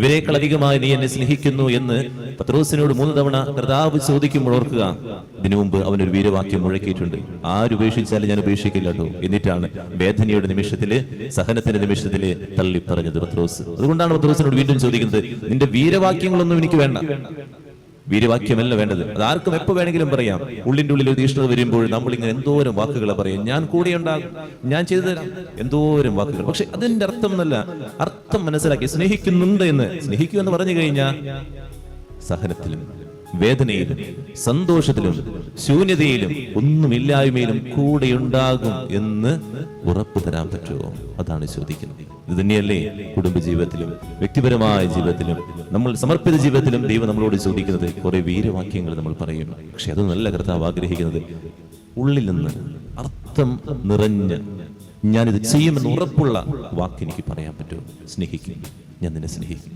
ഇവരെക്കാൾ അധികമായി നീ എന്നെ സ്നേഹിക്കുന്നു എന്ന് പത്രോസിനോട് 3 തവണ കർത്താവ് ചോദിക്കുമ്പോൾ ഓർക്കുക, ഇതിനു മുമ്പ് അവനൊരു വീരവാക്യം മുഴക്കിയിട്ടുണ്ട്, ആരുപേക്ഷിച്ചാലും ഞാൻ ഉപേക്ഷിക്കില്ല കേട്ടോ. എന്നിട്ടാണ് വേദനയുടെ നിമിഷത്തില്, സഹനത്തിന്റെ നിമിഷത്തില് തള്ളി പറഞ്ഞത് പത്രോസ്. അതുകൊണ്ടാണ് പത്രോസിനോട് വീണ്ടും ചോദിക്കുന്നത്, നിന്റെ വീരവാക്യങ്ങളൊന്നും എനിക്ക് വേണ്ട. വീരവാക്യമല്ല വേണ്ടത്, അതാർക്കും എപ്പോ വേണമെങ്കിലും പറയാം. ഉള്ളിന്റെ ഉള്ളിൽ ഒരു തീഷ്ണത വരുമ്പോൾ നമ്മൾ ഇങ്ങനെ എന്തോരം വാക്കുകളെ പറയും, ഞാൻ കൂടെ ഉണ്ടാകും, ഞാൻ ചെയ്തു തരാം, എന്തോരം വാക്കുകൾ. പക്ഷെ അതിന്റെ അർത്ഥം എന്നല്ല, അർത്ഥം മനസ്സിലാക്കി സ്നേഹിക്കുന്നുണ്ട് എന്ന്. സ്നേഹിക്കൂ എന്ന് പറഞ്ഞു കഴിഞ്ഞാൽ സഹനത്തിലും വേദനയിലും സന്തോഷത്തിലും ശൂന്യതയിലും ഒന്നുമില്ലായ്മയിലും കൂടെയുണ്ടാകും എന്ന് ഉറപ്പു തരാൻ പറ്റുമോ? അതാണ് ചോദിക്കുന്നത്. ഇത് തന്നെയല്ലേ കുടുംബജീവിതത്തിലും വ്യക്തിപരമായ ജീവിതത്തിലും നമ്മൾ സമർപ്പിത ജീവിതത്തിലും ദൈവം നമ്മളോട് ചോദിക്കുന്നത്. കുറെ വീരവാക്യങ്ങൾ നമ്മൾ പറയും, പക്ഷെ അത് നല്ല കർത്താവ് ആഗ്രഹിക്കുന്നത് ഉള്ളിൽ നിന്ന് അർത്ഥം നിറഞ്ഞ് ഞാനിത് ചെയ്യുമെന്ന് ഉറപ്പുള്ള വാക്ക് എനിക്ക് പറയാൻ പറ്റുമോ? സ്നേഹിക്കും, ഞാൻ നിന്നെ സ്നേഹിക്കും.